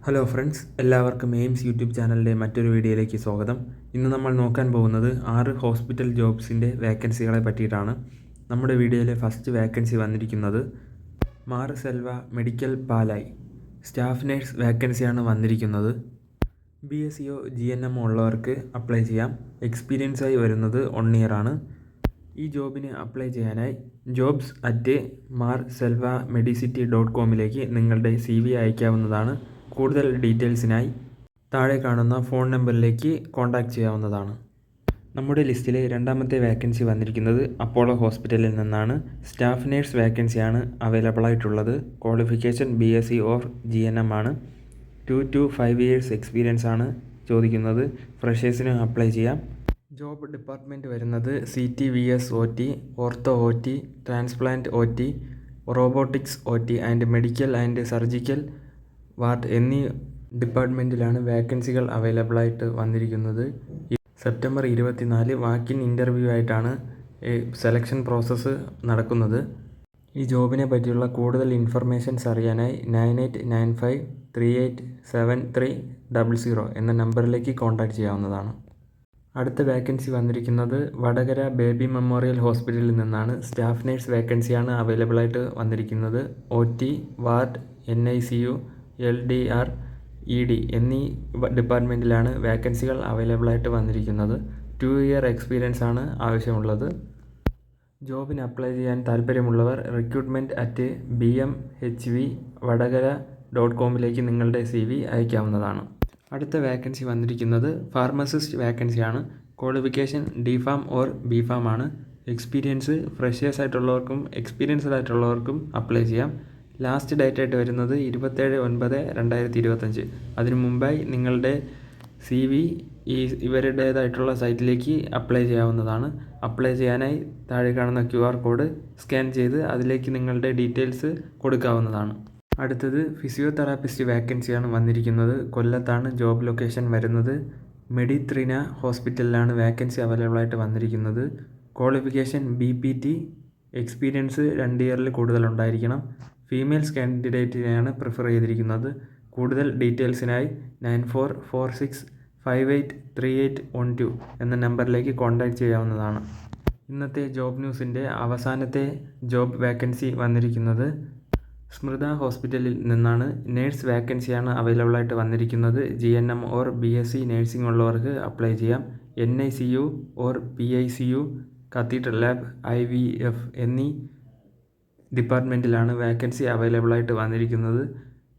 Hello friends, എല്ലാവർക്കും AIIMS YouTube ചാനലിൻ്റെ മറ്റൊരു വീഡിയോയിലേക്ക് സ്വാഗതം. ഇന്ന് നമ്മൾ നോക്കാൻ പോകുന്നത് 6 ഹോസ്പിറ്റൽ ജോബ്സിൻ്റെ വേക്കൻസികളെ പറ്റിയിട്ടാണ്. നമ്മുടെ വീഡിയോയിലെ ഫസ്റ്റ് വേക്കൻസി വന്നിരിക്കുന്നത് മാർ സെൽവ മെഡിക്കൽ പാലായി സ്റ്റാഫ് നേഴ്സ് വേക്കൻസിയാണ് വന്നിരിക്കുന്നത്. BSCO GNM ഉള്ളവർക്ക് അപ്ലൈ ചെയ്യാം. എക്സ്പീരിയൻസായി വരുന്നത് 1 ഇയർ ആണ്. ഈ ജോബിന് അപ്ലൈ ചെയ്യാനായി jobs@marselvamedicity.com നിങ്ങളുടെ CV അയക്കാവുന്നതാണ്. കൂടുതൽ ഡീറ്റെയിൽസിനായി താഴെ കാണുന്ന ഫോൺ നമ്പറിലേക്ക് കോൺടാക്റ്റ് ചെയ്യാവുന്നതാണ്. നമ്മുടെ ലിസ്റ്റിലെ രണ്ടാമത്തെ വേക്കൻസി വന്നിരിക്കുന്നത് അപ്പോളോ ഹോസ്പിറ്റലിൽ നിന്നാണ്. സ്റ്റാഫ് നേഴ്സ് വേക്കൻസിയാണ് അവൈലബിൾ ആയിട്ടുള്ളത്. ക്വാളിഫിക്കേഷൻ BSc or GNM ആണ്. 2 to 5 years എക്സ്പീരിയൻസ് ആണ് ചോദിക്കുന്നത്. ഫ്രഷേഴ്സിന് അപ്ലൈ ചെയ്യാം. ജോബ് ഡിപ്പാർട്ട്മെൻറ്റ് വരുന്നത് CT, VS, OT, ortho OT, transplant OT, robotics OT and medical and surgical ward എന്നീ ഡിപ്പാർട്ട്മെൻറ്റിലാണ് വേക്കൻസികൾ അവൈലബിൾ ആയിട്ട് വന്നിരിക്കുന്നത്. സെപ്റ്റംബർ 24 വാക്കിൻ ഇൻ്റർവ്യൂ ആയിട്ടാണ് സെലക്ഷൻ പ്രോസസ്സ് നടക്കുന്നത്. ഈ ജോബിനെ പറ്റിയുള്ള കൂടുതൽ ഇൻഫർമേഷൻസ് അറിയാനായി 9895387300 എന്ന നമ്പറിലേക്ക് കോൺടാക്റ്റ് ചെയ്യാവുന്നതാണ്. അടുത്ത വേക്കൻസി വന്നിരിക്കുന്നത് വടകര ബേബി മെമ്മോറിയൽ ഹോസ്പിറ്റലിൽ നിന്നാണ്. സ്റ്റാഫ് നേഴ്സ് വേക്കൻസിയാണ് അവൈലബിൾ ആയിട്ട് വന്നിരിക്കുന്നത്. OT, ward, NICU, LDR, ED എന്നീ ഡിപ്പാർട്ട്മെൻറ്റിലാണ് വേക്കൻസികൾ അവൈലബിൾ ആയിട്ട് വന്നിരിക്കുന്നത്. 2 ഇയർ എക്സ്പീരിയൻസ് ആണ് ആവശ്യമുള്ളത്. ജോബിന് അപ്ലൈ ചെയ്യാൻ താല്പര്യമുള്ളവർ recruitment@bmhv.vadagara.com നിങ്ങളുടെ CV അയക്കാവുന്നതാണ്. അടുത്ത വേക്കൻസി വന്നിരിക്കുന്നത് ഫാർമസിസ്റ്റ് വേക്കൻസിയാണ്. ക്വാളിഫിക്കേഷൻ D.Pharm or B.Pharm ആണ്. എക്സ്പീരിയൻസ് ഫ്രഷേഴ്സ് ആയിട്ടുള്ളവർക്കും എക്സ്പീരിയൻസ്ഡ് ആയിട്ടുള്ളവർക്കും അപ്ലൈ ചെയ്യാം. ലാസ്റ്റ് ഡേറ്റ് ആയിട്ട് വരുന്നത് 27/9/2025. അതിനു മുമ്പായി നിങ്ങളുടെ CV ഇവരുടേതായിട്ടുള്ള സൈറ്റിലേക്ക് അപ്ലൈ ചെയ്യാവുന്നതാണ്. അപ്ലൈ ചെയ്യാനായി താഴെ കാണുന്ന QR കോഡ് സ്കാൻ ചെയ്ത് അതിലേക്ക് നിങ്ങളുടെ ഡീറ്റെയിൽസ് കൊടുക്കാവുന്നതാണ്. അടുത്തത് ഫിസിയോതെറാപ്പിസ്റ്റ് വേക്കൻസിയാണ് വന്നിരിക്കുന്നത്. കൊല്ലത്താണ് ജോബ് ലൊക്കേഷൻ വരുന്നത്. മെഡിത്രിന ഹോസ്പിറ്റലിലാണ് വേക്കൻസി അവൈലബിൾ ആയിട്ട് വന്നിരിക്കുന്നത്. ക്വാളിഫിക്കേഷൻ BPT, എക്സ്പീരിയൻസ് 2 ഇയറിൽ കൂടുതൽ ഉണ്ടായിരിക്കണം. ഫീമെയിൽസ് കാൻഡിഡേറ്റിനെയാണ് പ്രിഫർ ചെയ്തിരിക്കുന്നത്. കൂടുതൽ ഡീറ്റെയിൽസിനായി 9446583812 എന്ന നമ്പറിലേക്ക് കോൺടാക്റ്റ് ചെയ്യാവുന്നതാണ്. ഇന്നത്തെ ജോബ് ന്യൂസിൻ്റെ അവസാനത്തെ ജോബ് വേക്കൻസി വന്നിരിക്കുന്നത് സ്മൃത ഹോസ്പിറ്റലിൽ നിന്നാണ്. നേഴ്സ് വേക്കൻസിയാണ് അവൈലബിൾ ആയിട്ട് വന്നിരിക്കുന്നത്. GNM or BSc നേഴ്സിംഗ് ഉള്ളവർക്ക് അപ്ലൈ ചെയ്യാം. NICU or PICU, cathedral lab, IVF എന്നീ ഡിപ്പാർട്ട്മെൻറ്റിലാണ് വേക്കൻസി അവൈലബിൾ ആയിട്ട് വന്നിരിക്കുന്നത്.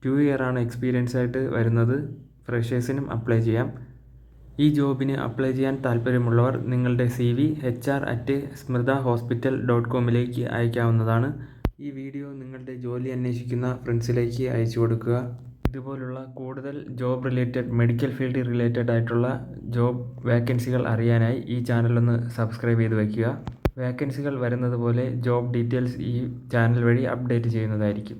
2 ഇയർ ആണ് എക്സ്പീരിയൻസ് ആയിട്ട് വരുന്നത്. ഫ്രഷേഴ്സിനും അപ്ലൈ ചെയ്യാം. ഈ ജോബിന് അപ്ലൈ ചെയ്യാൻ താല്പര്യമുള്ളവർ നിങ്ങളുടെ CV HR@smrthahospital.com അയക്കാവുന്നതാണ്. ഈ വീഡിയോ നിങ്ങളുടെ ജോലി അന്വേഷിക്കുന്ന ഫ്രണ്ട്സിലേക്ക് അയച്ചു കൊടുക്കുക. ഇതുപോലുള്ള കൂടുതൽ job related, medical field related ആയിട്ടുള്ള ജോബ് വേക്കൻസികൾ അറിയാനായി ഈ ചാനലൊന്ന് സബ്സ്ക്രൈബ് ചെയ്ത് വയ്ക്കുക. വേക്കൻസികൾ വരുന്നത് പോലെ ജോബ് ഡീറ്റെയിൽസ് ഈ ചാനൽ വഴി അപ്ഡേറ്റ് ചെയ്യുന്നതായിരിക്കും.